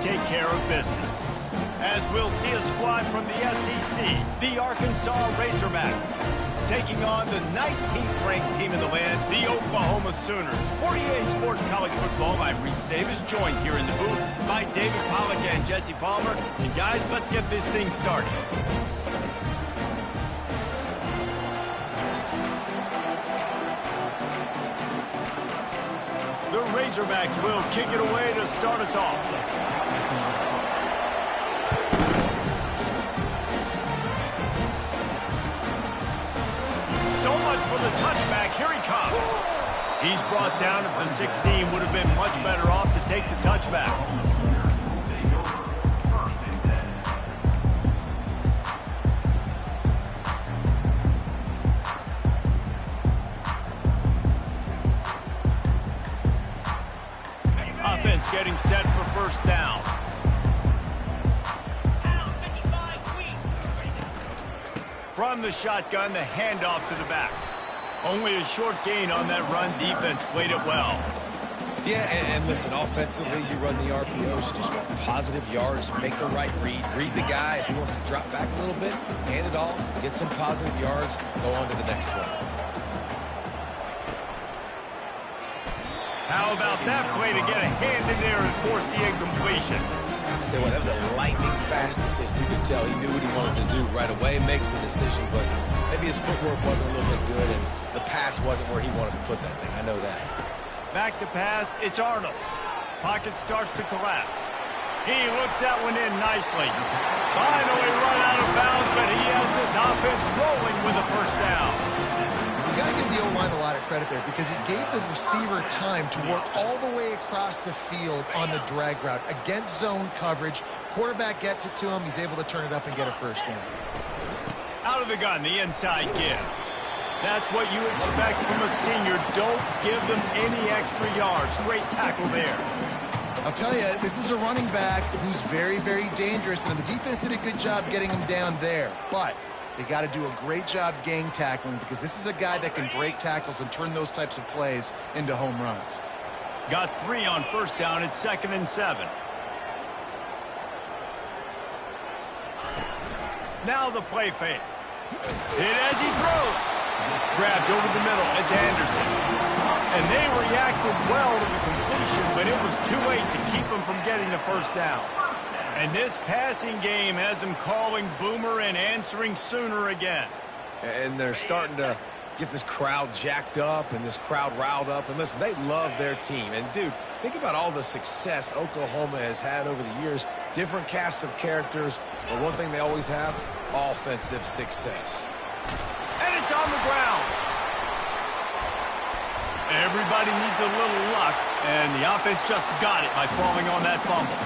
take care of business. As we'll see a squad from the SEC, the Arkansas Razorbacks, taking on the 19th ranked team in the land, the Oklahoma Sooners. For EA Sports College Football, I'm Reese Davis, joined here in the booth by David Pollack and Jesse Palmer. And guys, let's get this thing started. The Razorbacks will kick it away to start us off. So much for the touchback. Here he comes. He's brought down at the 16. Would have been much better off to take the touchback. Offense getting set for first down. From the shotgun, the handoff to the back. Only a short gain on that run. Defense played it well. Yeah, and listen, offensively, you run the RPOs, you just want positive yards, make the right read the guy. If he wants to drop back a little bit, hand it off, get some positive yards, go on to the next play. How about that play to get a hand in there and force the incompletion? Tell you what, that was a lightning-fast decision. You could tell he knew what he wanted to do right away, makes the decision, but maybe his footwork wasn't a little bit good, and the pass wasn't where he wanted to put that thing. I know that. Back to pass, it's Arnold. Pocket starts to collapse. He looks that one in nicely. Finally run out of bounds, but he has this offense rolling with a first down. You got to give the O-line a lot of credit there because it gave the receiver time to work all the way across the field on the drag route against zone coverage. Quarterback gets it to him. He's able to turn it up and get a first down. Out of the gun, the inside give. That's what you expect from a senior. Don't give them any extra yards. Great tackle there. I'll tell you, this is a running back who's very, very dangerous, and the defense did a good job getting him down there. But they got to do a great job gang tackling because this is a guy that can break tackles and turn those types of plays into home runs. Got 3 on first down. It's 2nd and 7. Now the play fake. Hit as he throws. Grabbed over the middle. It's Anderson. And they reacted well to the completion, but it was too late to keep him from getting the first down. And this passing game has him calling Boomer and answering Sooner again. And they're starting to get this crowd jacked up and this crowd riled up. And listen, they love their team. And, dude, think about all the success Oklahoma has had over the years. Different cast of characters. But one thing they always have, offensive success. And it's on the ground. Everybody needs a little luck. And the offense just got it by falling on that fumble.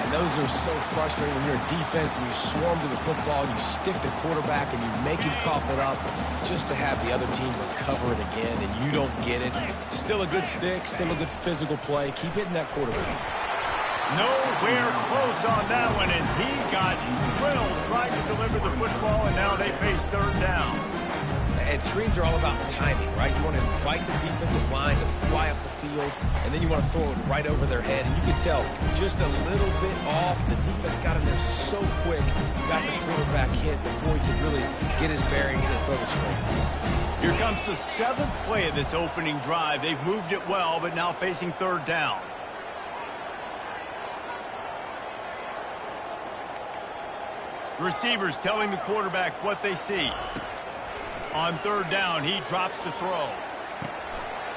And those are so frustrating when you're a defense and you swarm to the football, you stick the quarterback and you make him cough it up just to have the other team recover it again and you don't get it. Still a good stick, still a good physical play. Keep hitting that quarterback. Nowhere close on that one as he got drilled trying to deliver the football, and now they face 3rd down. And screens are all about timing, right? You want to invite the defensive line to fly up the field, and then you want to throw it right over their head. And you can tell just a little bit off. The defense got in there so quick, got the quarterback hit before he could really get his bearings and throw the screen. Here comes the 7th play of this opening drive. They've moved it well, but now facing 3rd down. Receivers telling the quarterback what they see. On 3rd down, he drops to throw.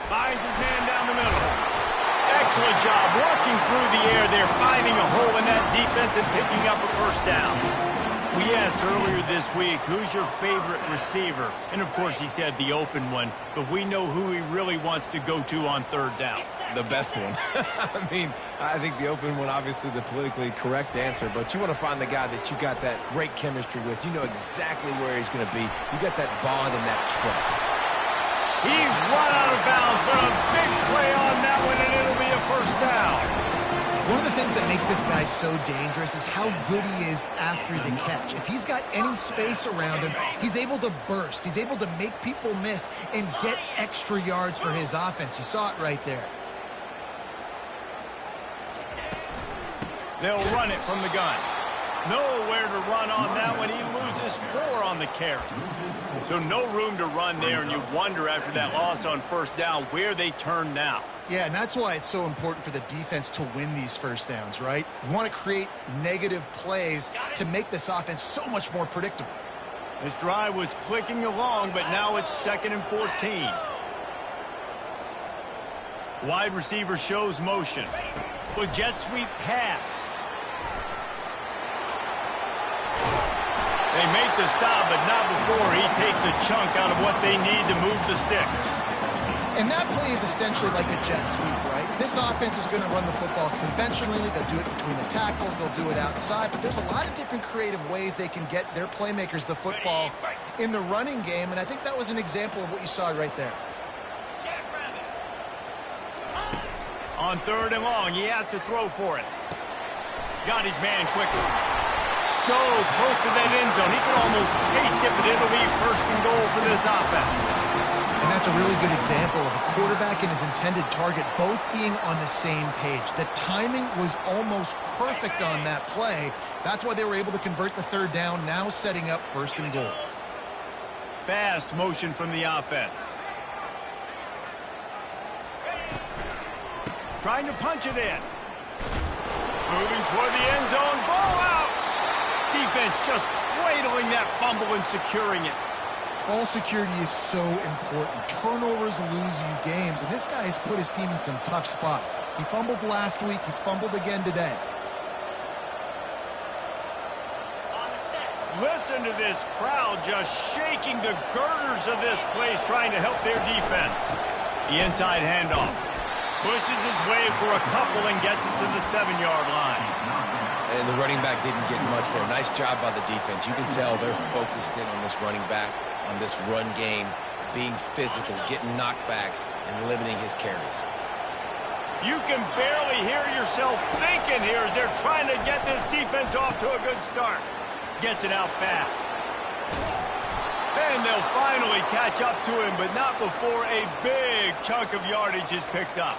Finds his man down the middle. Excellent job working through the air there, finding a hole in that defense and picking up a first down. We asked earlier this week, who's your favorite receiver? And, of course, he said the open one, but we know who he really wants to go to on 3rd down. The best one. I mean, I think the open one, obviously the politically correct answer, but you want to find the guy that you got that great chemistry with. You know exactly where he's going to be. You got that bond and that trust. He's run out of bounds, but a big play on that one, and it'll be a first down. One of the things that makes this guy so dangerous is how good he is after the catch. If he's got any space around him, he's able to burst. He's able to make people miss and get extra yards for his offense. You saw it right there. They'll run it from the gun. Nowhere to run on that one. He loses 4 on the carry. So no room to run there, and you wonder after that loss on first down where they turn now. Yeah, and that's why it's so important for the defense to win these first downs, right? You want to create negative plays to make this offense so much more predictable. This drive was clicking along, but now it's 2nd and 14. Wide receiver shows motion. With jet sweep pass. They make the stop, but not before he takes a chunk out of what they need to move the sticks. And that play is essentially like a jet sweep, right? This offense is going to run the football conventionally. They'll do it between the tackles. They'll do it outside. But there's a lot of different creative ways they can get their playmakers the football in the running game. And I think that was an example of what you saw right there. On 3rd and long, he has to throw for it. Got his man quickly. So close to that end zone. He can almost taste it, but it'll be 1st and goal for this offense. And that's a really good example of a quarterback and his intended target both being on the same page. The timing was almost perfect on that play. That's why they were able to convert the 3rd down, now setting up 1st and goal. Fast motion from the offense. Trying to punch it in. Moving toward the end zone. Ball out. Defense just cradling that fumble and securing it. Ball security is so important. Turnovers lose you games, and this guy has put his team in some tough spots. He fumbled last week. He's fumbled again today. Listen to this crowd just shaking the girders of this place, trying to help their defense. The inside handoff. Pushes his way for a couple and gets it to the 7-yard line. And the running back didn't get much there. Nice job by the defense. You can tell they're focused in on this running back, on this run game, being physical, getting knockbacks, and limiting his carries. You can barely hear yourself thinking here as they're trying to get this defense off to a good start. Gets it out fast. And they'll finally catch up to him, but not before a big chunk of yardage is picked up.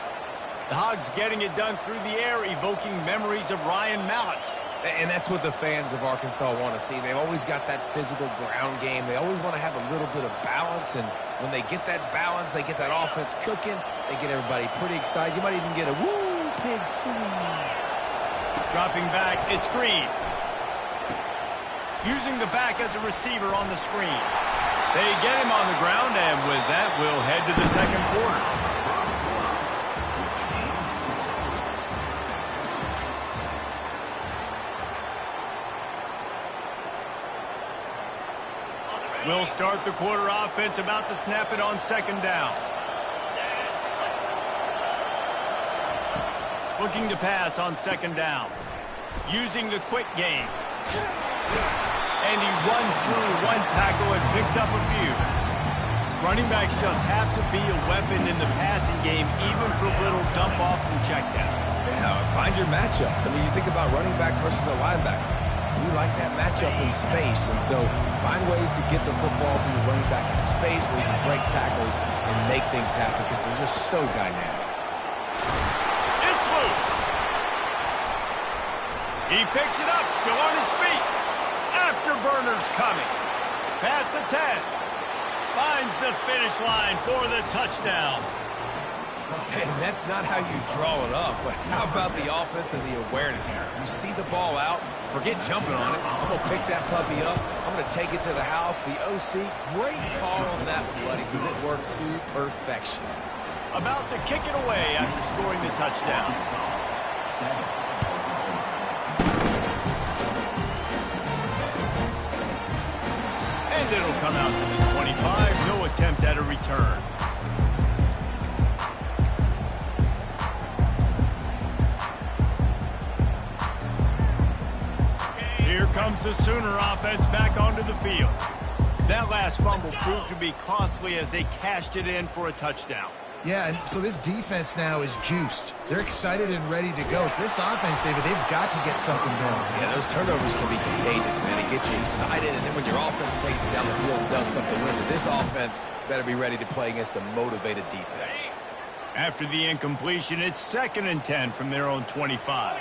The Hogs getting it done through the air, evoking memories of Ryan Mallett. And that's what the fans of Arkansas want to see. They've always got that physical ground game. They always want to have a little bit of balance, and when they get that balance, they get that offense cooking, they get everybody pretty excited. You might even get a woo, pig swing. Dropping back, it's Green. Using the back as a receiver on the screen. They get him on the ground, and with that, we'll head to the 2nd quarter. We'll start the quarter offense, about to snap it on 2nd down. Looking to pass on 2nd down. Using the quick game. And he runs through one tackle and picks up a few. Running backs just have to be a weapon in the passing game, even for little dump-offs and checkdowns. Yeah, find your matchups. I mean, you think about running back versus a linebacker. We like that matchup in space, and so find ways to get the football to your running back in space where you can break tackles and make things happen because they're just so dynamic. It's loose. He picks it up, still on his feet. Afterburner's coming. Past the 10. Finds the finish line for the touchdown. And that's not how you draw it up, but how about the offense and the awareness? You see the ball out, forget jumping on it. I'm going to pick that puppy up. I'm going to take it to the house. The OC, great call on that one, buddy, because it worked to perfection. About to kick it away after scoring the touchdown. And it'll come out to the 25. No attempt at a return. Here comes the Sooner offense back onto the field. That last fumble proved to be costly as they cashed it in for a touchdown. Yeah, and so this defense now is juiced. They're excited and ready to go. So this offense, David, they've got to get something going. Yeah, those turnovers can be contagious, man. It gets you excited, and then when your offense takes it down the field and does something with it, this offense better be ready to play against a motivated defense. After the incompletion, it's 2nd and 10 from their own 25.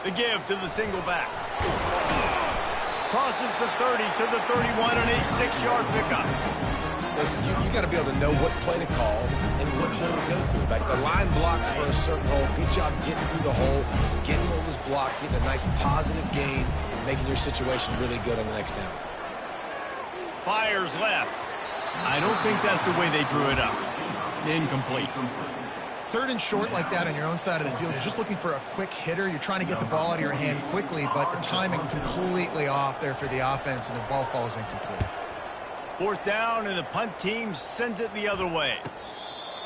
The give to the single back. Crosses the 30 to the 31 and a 6-yard pickup. Listen, you got to be able to know what play to call and what hole to go through. Like the line blocks for a certain hole. Good job getting through the hole, getting what was blocked, getting a nice positive gain, making your situation really good on the next down. Fires left. I don't think that's the way they drew it up. Incomplete. 3rd and short like that on your own side of the field. You're just looking for a quick hitter. You're trying to get the ball out of your hand quickly, but the timing completely off there for the offense, and the ball falls incomplete. 4th down, and the punt team sends it the other way.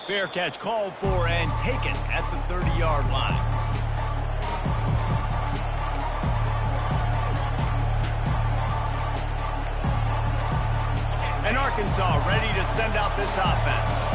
Fair catch called for and taken at the 30-yard line. And Arkansas ready to send out this offense.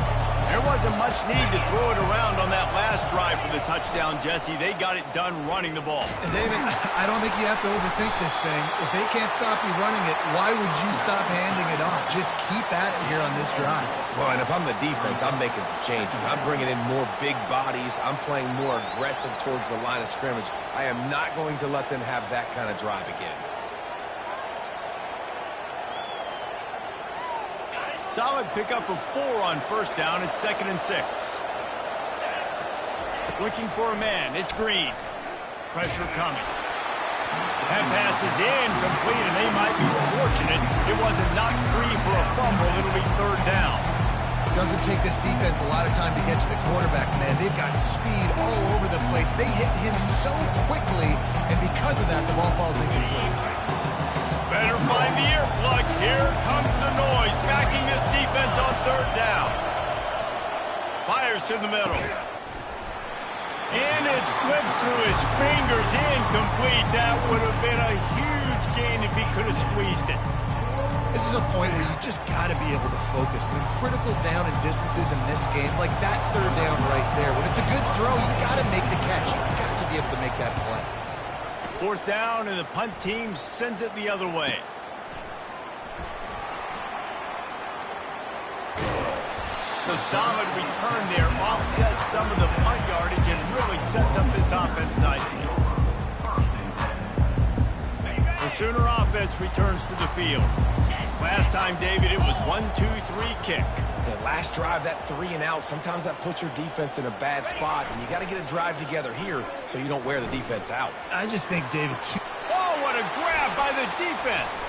There wasn't much need to throw it around on that last drive for the touchdown, Jesse. They got it done running the ball. And David, I don't think you have to overthink this thing. If they can't stop you running it, why would you stop handing it off? Just keep at it here on this drive. Well, and if I'm the defense, I'm making some changes. I'm bringing in more big bodies. I'm playing more aggressive towards the line of scrimmage. I am not going to let them have that kind of drive again. Solid pickup of 4 on 1st down. It's 2nd and 6. Looking for a man. It's Green. Pressure coming. That pass is incomplete, and they might be fortunate it wasn't knocked free for a fumble. It'll be 3rd down. It doesn't take this defense a lot of time to get to the quarterback, man. They've got speed all over the place. They hit him so quickly, and because of that, the ball falls incomplete. Better find the earplugs. Here comes the noise, backing this defense on 3rd down. Fires to the middle. And it slips through his fingers, incomplete. That would have been a huge gain if he could have squeezed it. This is a point where you just got to be able to focus. The critical down and distances in this game, like that 3rd down right there. When it's a good throw, you got to make the catch. You've got to be able to make that play. 4th down, and the punt team sends it the other way. The solid return there offsets some of the punt yardage and really sets up this offense nicely. The Sooner offense returns to the field. Last time, David, it was 1-2-3 kick. The last drive, that 3 and out, sometimes that puts your defense in a bad spot, and you got to get a drive together here so you don't wear the defense out. I just think, David, oh, what a grab by the defense.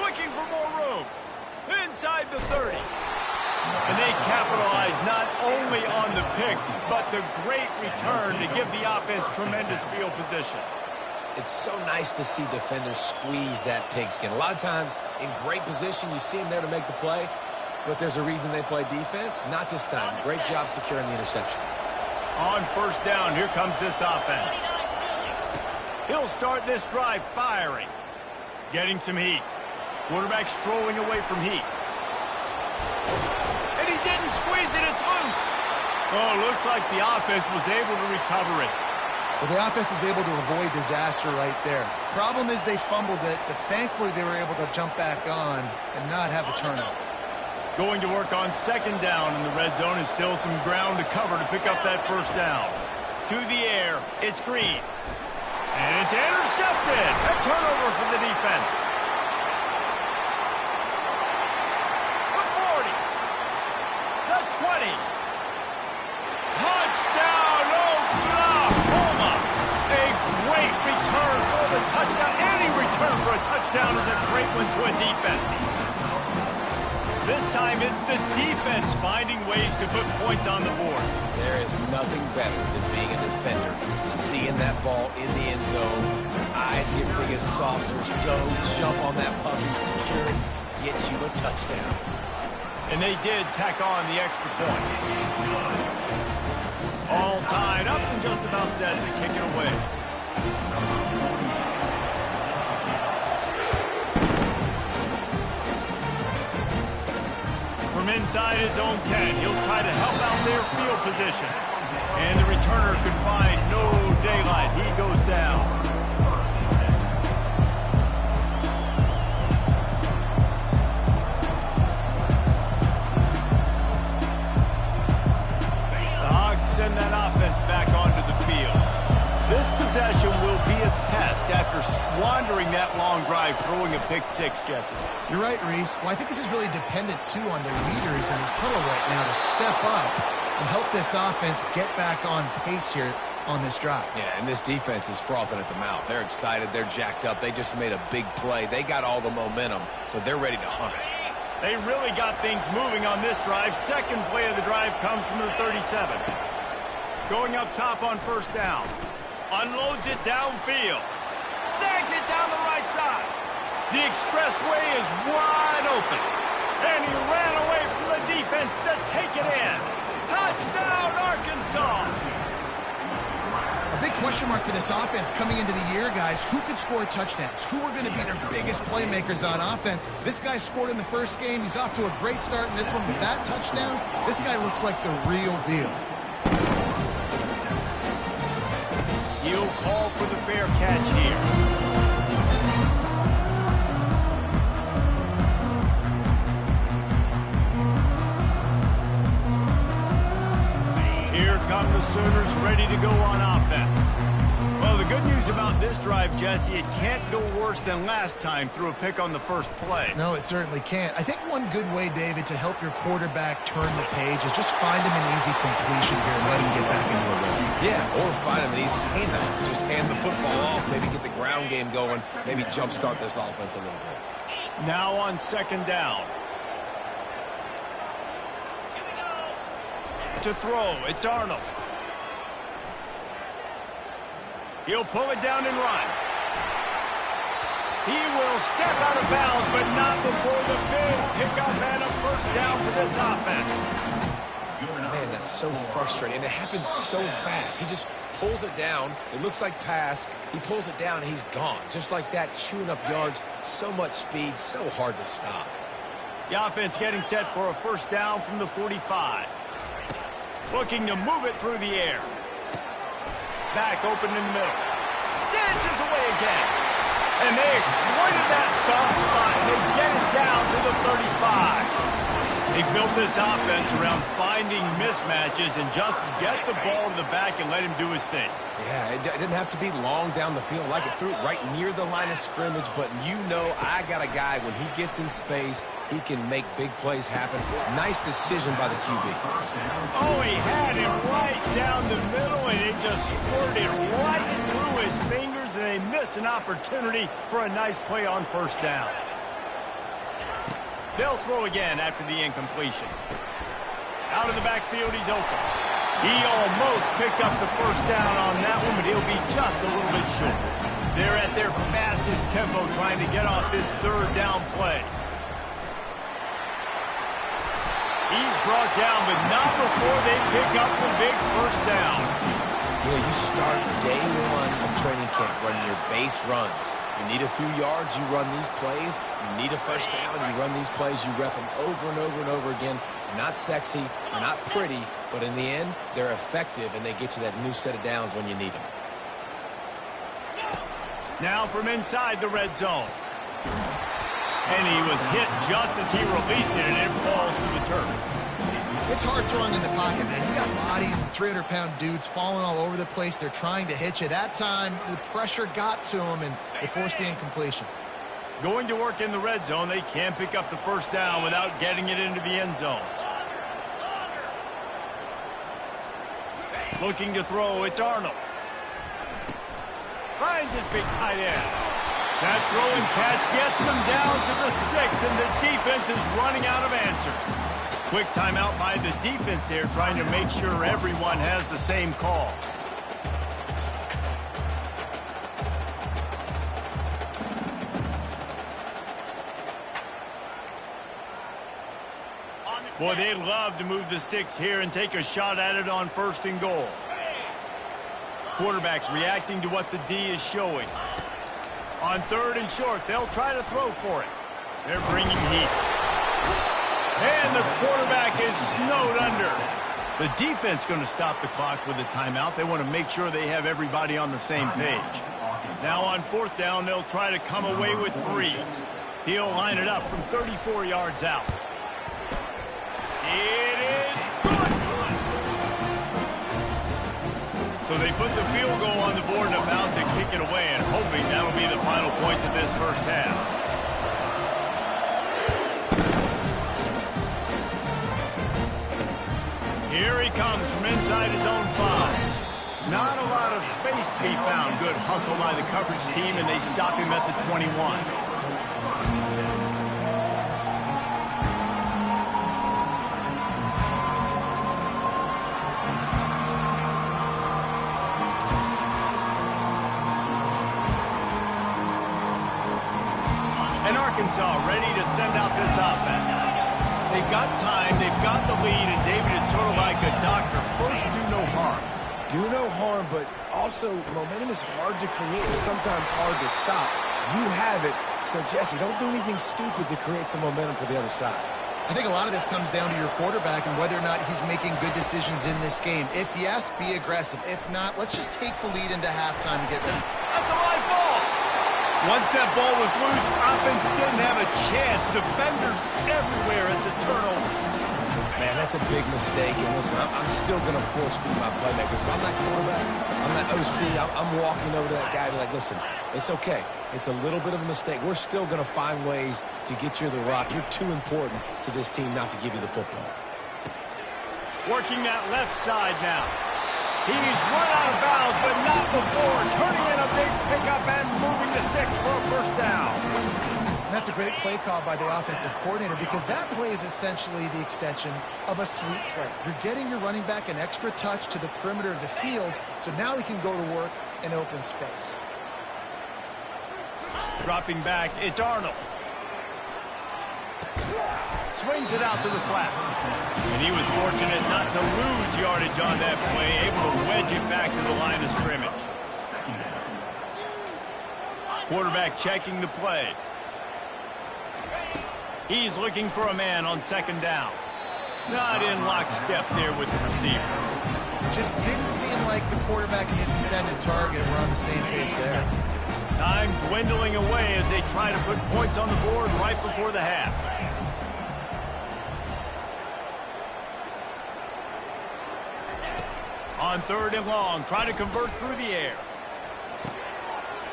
Looking for more room. Inside the 30. And they capitalize not only on the pick, but the great return to give the offense tremendous field position. It's so nice to see defenders squeeze that pigskin. A lot of times, in great position, you see them there to make the play, but there's a reason they play defense. Not this time. Great job securing the interception. On 1st down, here comes this offense. He'll start this drive firing. Getting some heat. Quarterback strolling away from heat. And he didn't squeeze it. It's loose. Oh, looks like the offense was able to recover it. well, the offense is able to avoid disaster right there. Problem is they fumbled it, but thankfully they were able to jump back on and not have a turnover. Going to work on 2nd down in the red zone is still some ground to cover to pick up that 1st down. To the air, it's Green. And it's intercepted. A turnover for the defense. The 40. The 20. Touchdown, Oklahoma. A great return for the touchdown. Any return for a touchdown is a great one to a defense. This time it's the defense finding ways to put points on the board. There is nothing better than being a defender. Seeing that ball in the end zone, eyes get big as saucers, go jump on that puppy, secure it, gets you a touchdown. And they did tack on the extra point. All tied up and just about set to kick it away. From inside his own 10, he'll try to help out their field position. And the returner could find no daylight. He goes down. The Hogs send that offense back onto the field. This possession will considering that long drive, throwing a pick six, Jesse. You're right, Reese. Well, I think this is really dependent, too, on the leaders in this huddle right now to step up and help this offense get back on pace here on this drive. Yeah, and this defense is frothing at the mouth. They're excited. They're jacked up. They just made a big play. They got all the momentum, so they're ready to hunt. They really got things moving on this drive. Second play of the drive comes from the 37. Going up top on first down. Unloads it downfield. Snags it down the right side. The expressway is wide open. And he ran away from the defense to take it in. Touchdown, Arkansas! A big question mark for this offense coming into the year, guys. Who could score touchdowns? Who are going to be their biggest playmakers on offense? This guy scored in the first game. He's off to a great start in this one with that touchdown. This guy looks like the real deal. He'll call for the fair catch here. Here come the Sooners ready to go on offense. Well, the good news about this drive, Jesse, it can't go worse than last time through a pick on the first play. No, it certainly can't. I think one good way, David, to help your quarterback turn the page is just find him an easy completion here and let him get back into a rhythm. Yeah, or find him an easy handoff. Just hand the football off, maybe get the ground game going, maybe jumpstart this offense a little bit. Now on second down. To throw, it's Arnold. He'll pull it down and run. He will step out of bounds, but not before the big pickup and a first down for this offense. Man, that's so frustrating. And it happens so fast. He just pulls it down. It looks like pass. He pulls it down, and he's gone. Just like that, chewing up yards. So much speed, so hard to stop. The offense getting set for a first down from the 45. Looking to move it through the air. Back open in the middle. Dances away again. And they exploited that soft spot, and they get it down to the 35. They built this offense around finding mismatches and just get the ball to the back and let him do his thing. Yeah, it didn't have to be long down the field. Like it threw it right near the line of scrimmage, but you know I got a guy, when he gets in space, he can make big plays happen. Nice decision by the QB. Oh, he had him right down the middle, and it just squirted right through his fingers, and they miss an opportunity for a nice play on first down. They'll throw again after the incompletion. Out of the backfield, he's open. He almost picked up the first down on that one, but he'll be just a little bit short. They're at their fastest tempo trying to get off this third down play. He's brought down, but not before they pick up the big first down. You know, you start day one of training camp running your base runs. You need a few yards, you run these plays. You need a first down, you run these plays. You rep them over and over and over again. They're not sexy, they're not pretty, but in the end, they're effective, and they get you that new set of downs when you need them. Now from inside the red zone. And he was hit just as he released it, and it falls to the turf. It's hard throwing in the pocket, man. You got bodies and 300-pound dudes falling all over the place. They're trying to hit you. That time, the pressure got to them, and they forced the incompletion. Going to work in the red zone, they can't pick up the first down without getting it into the end zone. Looking to throw, it's Arnold. Finds his big tight end. That throw and catch gets them down to the 6, and the defense is running out of answers. Quick timeout by the defense there, trying to make sure everyone has the same call. Boy, they'd love to move the sticks here and take a shot at it on first and goal. Quarterback reacting to what the D is showing. On third and short, they'll try to throw for it. They're bringing heat. And the quarterback is snowed under. The defense going to stop the clock with a timeout. They want to make sure they have everybody on the same page. Now on fourth down, they'll try to come away with 3. He'll line it up from 34 yards out. It is good. So they put the field goal on the board and about to kick it away, and hoping that'll be the final points of this first half. Here he comes from inside his own 5. Not a lot of space to be found. Good hustle by the coverage team, and they stop him at the 21. And Arkansas ready to send out this offense. They've got time, they've got the lead, and David is sort of like a doctor. First, do no harm. Do no harm, but also momentum is hard to create and sometimes hard to stop. You have it, so Jesse, don't do anything stupid to create some momentum for the other side. I think a lot of this comes down to your quarterback and whether or not he's making good decisions in this game. If yes, be aggressive. If not, let's just take the lead into halftime and get ready. That's a live ball. Once that ball was loose, offense didn't have a chance. Defenders everywhere. It's a turnover. Man, that's a big mistake. And listen, I'm still going to force feed my playmakers. If I'm that quarterback, I'm that OC, I'm walking over to that guy and be like, listen, it's okay. It's a little bit of a mistake. We're still going to find ways to get you the rock. You're too important to this team not to give you the football. Working that left side now. He's run out of bounds, but not before. Turning in a big pickup and moving the sticks for a first down. And that's a great play call by the offensive coordinator because that play is essentially the extension of a sweep play. You're getting your running back an extra touch to the perimeter of the field, so now he can go to work in open space. Dropping back, it's Arnold. Swings it out to the flat. And he was fortunate not to lose yardage on that play, able to wedge it back to the line of scrimmage. Quarterback checking the play. He's looking for a man on second down. Not in lockstep there with the receiver. Just didn't seem like the quarterback and his intended target were on the same page there. Time dwindling away as they try to put points on the board right before the half. On third and long, trying to convert through the air.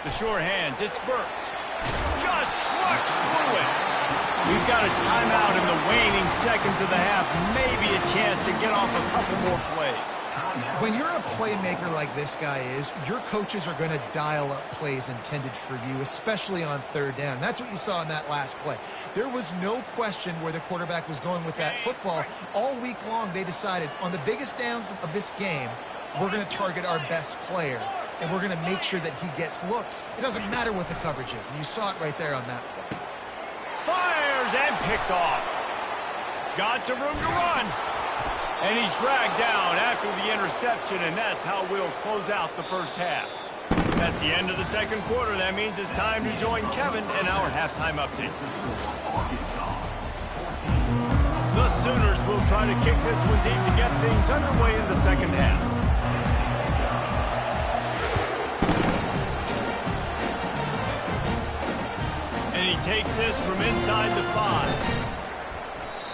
The sure hands, it's Burks. Just trucks through it. We've got a timeout in the waning seconds of the half. Maybe a chance to get off a couple more plays. When you're a playmaker like this guy is, your coaches are going to dial up plays intended for you, especially on third down. That's what you saw in that last play. There was no question where the quarterback was going with that football. All week long, they decided on the biggest downs of this game, we're going to target our best player, and we're going to make sure that he gets looks. It doesn't matter what the coverage is, and you saw it right there on that play. Fires and picked off. Got some room to run. And he's dragged down after the interception, and that's how we'll close out the first half. That's the end of the second quarter. That means it's time to join Kevin in our halftime update. The Sooners will try to kick this one deep to get things underway in the second half. And he takes this from inside the 5.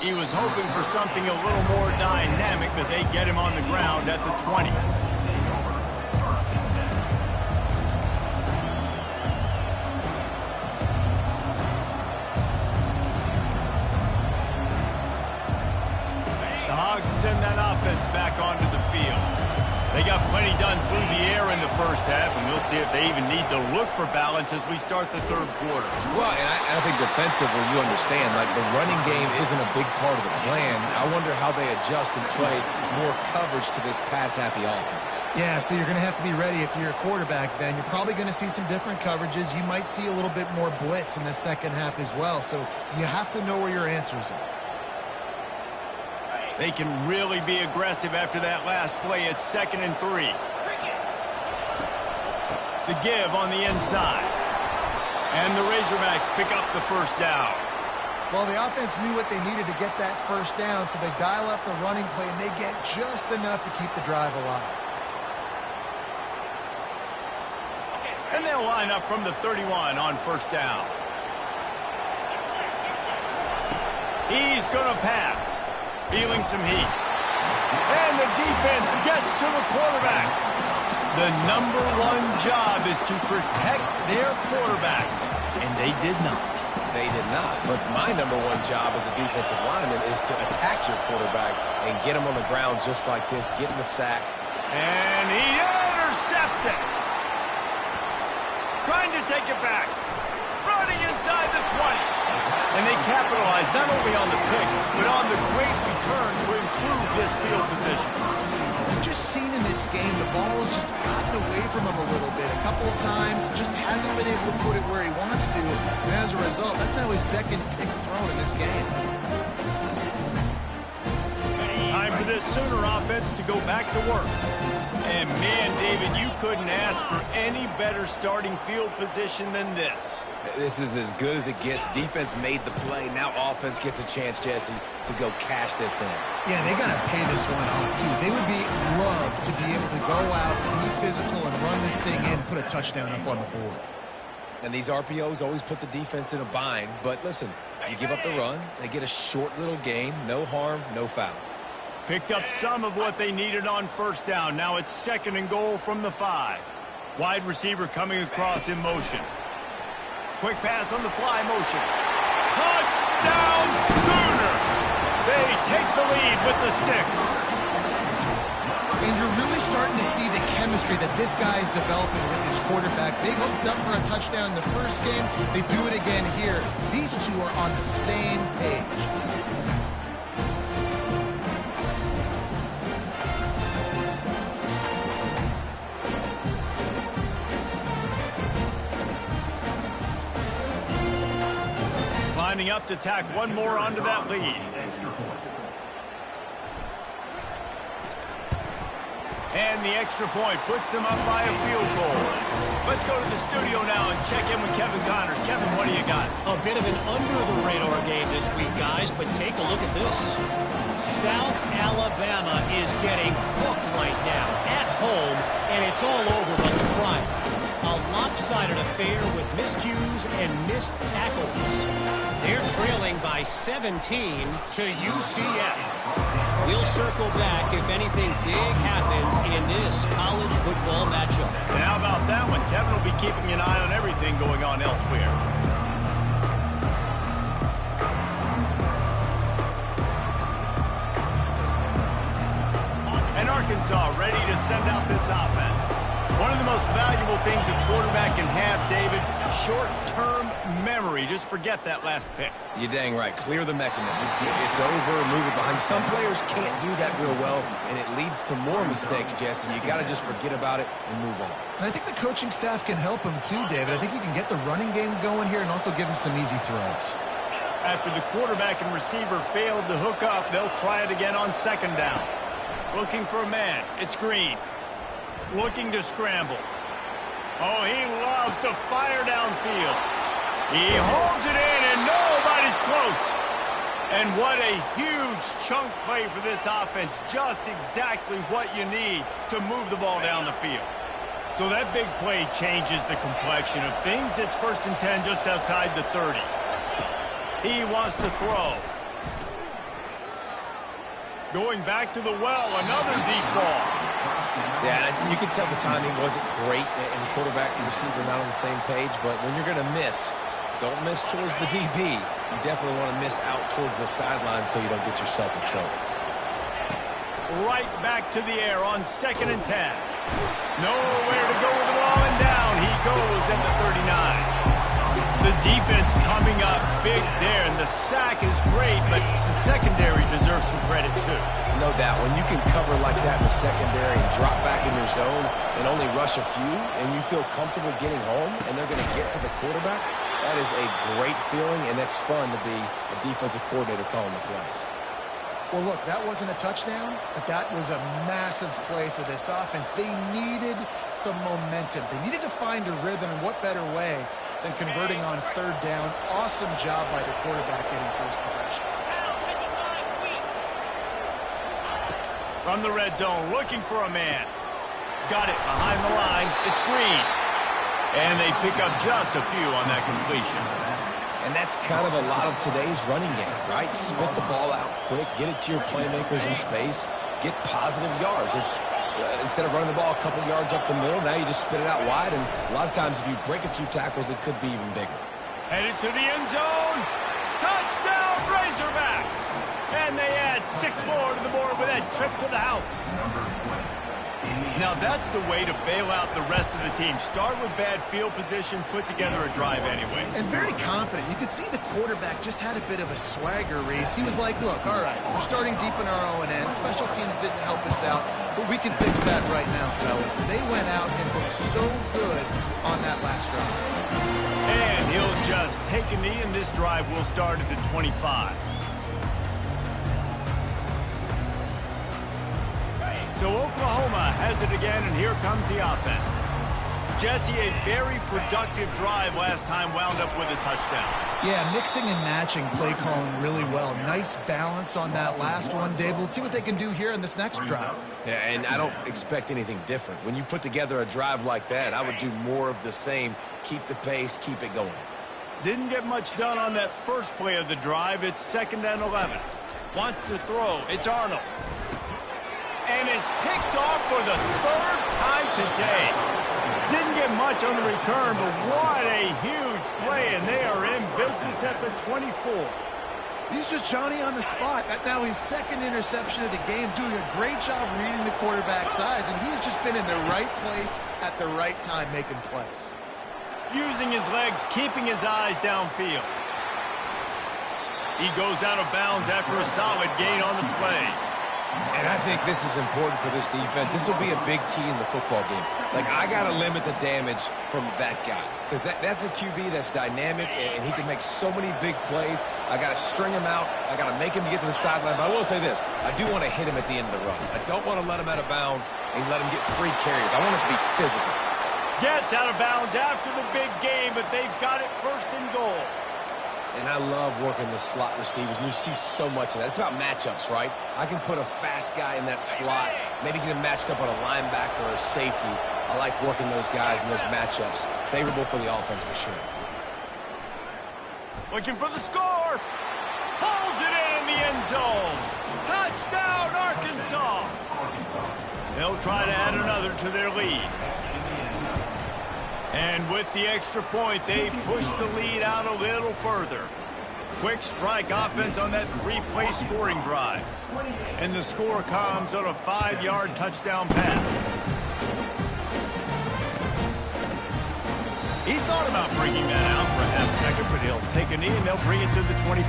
He was hoping for something a little more dynamic, but they get him on the ground at the 20. The Hogs send that offense back onto the field. They got plenty done through the air in the first half, and we'll see if they even need to look for balance as we start the third quarter. Well, and I think defensively, you understand, like the running game isn't a big part of the plan. I wonder how they adjust and play more coverage to this pass-happy offense. Yeah, so you're going to have to be ready if you're a quarterback then. You're probably going to see some different coverages. You might see a little bit more blitz in the second half as well, so you have to know where your answers are. They can really be aggressive after that last play. It's 2nd and 3. The give on the inside. And the Razorbacks pick up the first down. Well, the offense knew what they needed to get that first down, so they dial up the running play, and they get just enough to keep the drive alive. And they'll line up from the 31 on first down. He's going to pass. Feeling some heat. And the defense gets to the quarterback. The number one job is to protect their quarterback, and they did not. They did not. But my number one job as a defensive lineman is to attack your quarterback and get him on the ground just like this, getting the sack. And he intercepts it. Trying to take it back. Running inside the 20. And they capitalize not only on the pick, but on the great return to improve this field position. We've just seen in this game the ball has just gotten away from him a little bit. A couple of times, just hasn't been able to put it where he wants to. And as a result, that's now his second pick thrown in this game. Time for this Sooner offense to go back to work. And man, David, you couldn't ask for any better starting field position than this. This is as good as it gets. Defense made the play. Now offense gets a chance, Jesse, to go cash this in. Yeah, they got to pay this one off, too. They would love to be able to go out, be physical, and run this thing in, put a touchdown up on the board. And these RPOs always put the defense in a bind. But listen, you give up the run, they get a short little gain, no harm, no foul. Picked up some of what they needed on first down. Now it's 2nd and goal from the 5. Wide receiver coming across in motion. Quick pass on the fly motion. Touchdown Sooner! They take the lead with the 6. And you're really starting to see the chemistry that this guy is developing with his quarterback. They hooked up for a touchdown in the first game. They do it again here. These two are on the same page. Lining up to tack one more onto that lead. And the extra point puts them up by a field goal. Let's go to the studio now and check in with Kevin Connors. Kevin, what do you got? A bit of an under-the-radar game this week, guys, but take a look at this. South Alabama is getting cooked right now at home, and it's all over but the crime. A lopsided affair with miscues and missed tackles. They're trailing by 17 to UCF. We'll circle back if anything big happens in this college football matchup. And how about that one? Kevin will be keeping an eye on everything going on elsewhere. And Arkansas ready to send out this offense. One of the most valuable things a quarterback can have, David, short-term memory. Just forget that last pick. You're dang right. Clear the mechanism. It's over, move it behind. Some players can't do that real well, and it leads to more mistakes, Jesse. You got to just forget about it and move on. And I think the coaching staff can help him too, David. I think you can get the running game going here and also give him some easy throws. After the quarterback and receiver failed to hook up, they'll try it again on 2nd down. Looking for a man. It's Green. Looking to scramble. Oh, he loves to fire downfield. He holds it in, and nobody's close. And what a huge chunk play for this offense. Just exactly what you need to move the ball down the field. So that big play changes the complexion of things. It's 1st and 10 just outside the 30. He wants to throw. Going back to the well, another deep ball. Yeah, you can tell the timing wasn't great, and quarterback and receiver not on the same page, but when you're going to miss, don't miss towards the DB. You definitely want to miss out towards the sideline so you don't get yourself in trouble. Right back to the air on 2nd and 10. Nowhere to go with the ball, and down he goes at the 39. The defense coming up big there, and the sack is great, but the secondary deserves some credit too. No doubt. When you can cover like that in the secondary and drop back in your zone and only rush a few, and you feel comfortable getting home, and they're going to get to the quarterback, that is a great feeling, and it's fun to be a defensive coordinator calling the plays. Well, look, that wasn't a touchdown, but that was a massive play for this offense. They needed some momentum. They needed to find a rhythm, and what better way than converting on 3rd down. Awesome job by the quarterback getting first progression. From the red zone, looking for a man. Got it behind the line. It's Green. And they pick up just a few on that completion. And that's kind of a lot of today's running game, right? Spit the ball out quick, get it to your playmakers in space, get positive yards. It's Instead of running the ball a couple yards up the middle, now you just spit it out wide, and a lot of times if you break a few tackles, it could be even bigger. Headed to the end zone. Touchdown, Razorbacks! And they add 6 more to the board with that trip to the house. Now that's the way to bail out the rest of the team. Start with bad field position, put together a drive anyway. And very confident. You could see the quarterback just had a bit of a swagger race. He was like, look, all right, we're starting deep in our own end. Special teams didn't help us out, but we can fix that right now, fellas. And they went out and looked so good on that last drive. And he'll just take a knee, and this drive will start at the 25. So Oklahoma has it again, and here comes the offense. Jesse, a very productive drive last time, wound up with a touchdown. Yeah, mixing and matching play calling really well. Nice balance on that last one, Dave. Let's see what they can do here in this next drive. Yeah, and I don't expect anything different. When you put together a drive like that, I would do more of the same. Keep the pace, keep it going. Didn't get much done on that first play of the drive. It's 2nd and 11. Wants to throw. It's Arnold. And it's picked off for the 3rd time today. Didn't get much on the return, but what a huge play, and they are in business at the 24. He's just Johnny on the spot. That now his 2nd interception of the game, doing a great job reading the quarterback's eyes, and he's just been in the right place at the right time making plays. Using his legs, keeping his eyes downfield. He goes out of bounds after a solid gain on the play. And I think this is important for this defense. This will be a big key in the football game. Like, I got to limit the damage from that guy. Because that's a QB that's dynamic, and he can make so many big plays. I got to string him out. I got to make him get to the sideline. But I will say this. I do want to hit him at the end of the runs. I don't want to let him out of bounds and let him get free carries. I want it to be physical. Gets out of bounds after the big game, but they've got it 1st and goal. And I love working the slot receivers, and you see so much of that. It's about matchups, right? I can put a fast guy in that slot, maybe get him matched up on a linebacker or a safety. I like working those guys in those matchups. Favorable for the offense for sure. Looking for the score. Pulls it in the end zone. Touchdown, Arkansas. They'll try to add another to their lead. And with the extra point, they push the lead out a little further. Quick strike offense on that 3-play scoring drive. And the score comes on a 5-yard touchdown pass. He thought about bringing that out for a half-second, but he'll take a knee and they'll bring it to the 25.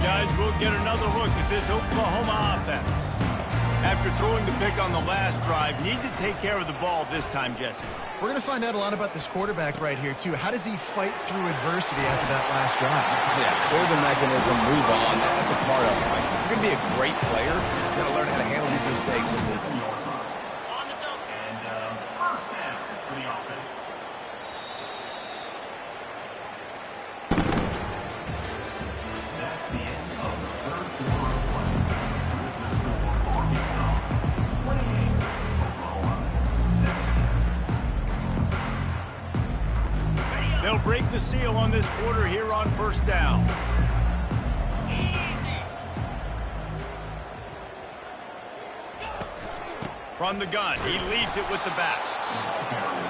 Guys, we'll get another look at this Oklahoma offense. After throwing the pick on the last drive, need to take care of the ball this time, Jesse. We're going to find out a lot about this quarterback right here, too. How does he fight through adversity after that last drive? Yeah, clear the mechanism, move on. That's a part of it, right? If you're going to be a great player, you got to learn how to handle these mistakes and move on. They'll break the seal on this quarter here on 1st down. From the gun, he leaves it with the back.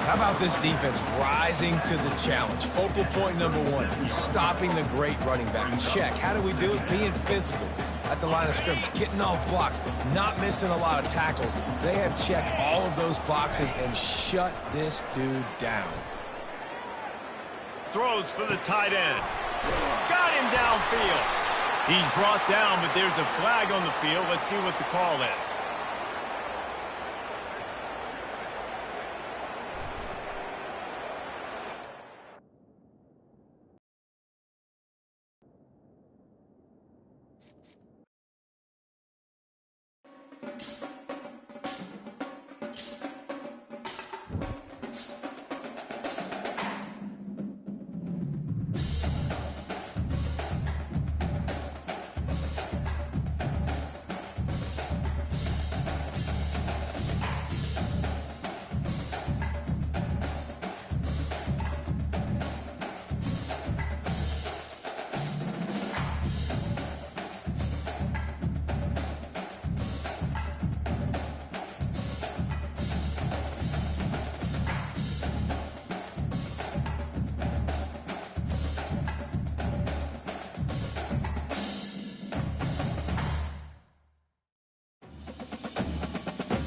How about this defense rising to the challenge? Focal point number 1, stopping the great running back. Check. How do we do it? Being physical at the line of scrimmage, getting off blocks, not missing a lot of tackles. They have checked all of those boxes and shut this dude down. Throws for the tight end. Got him downfield. He's brought down, but there's a flag on the field. Let's see what the call is.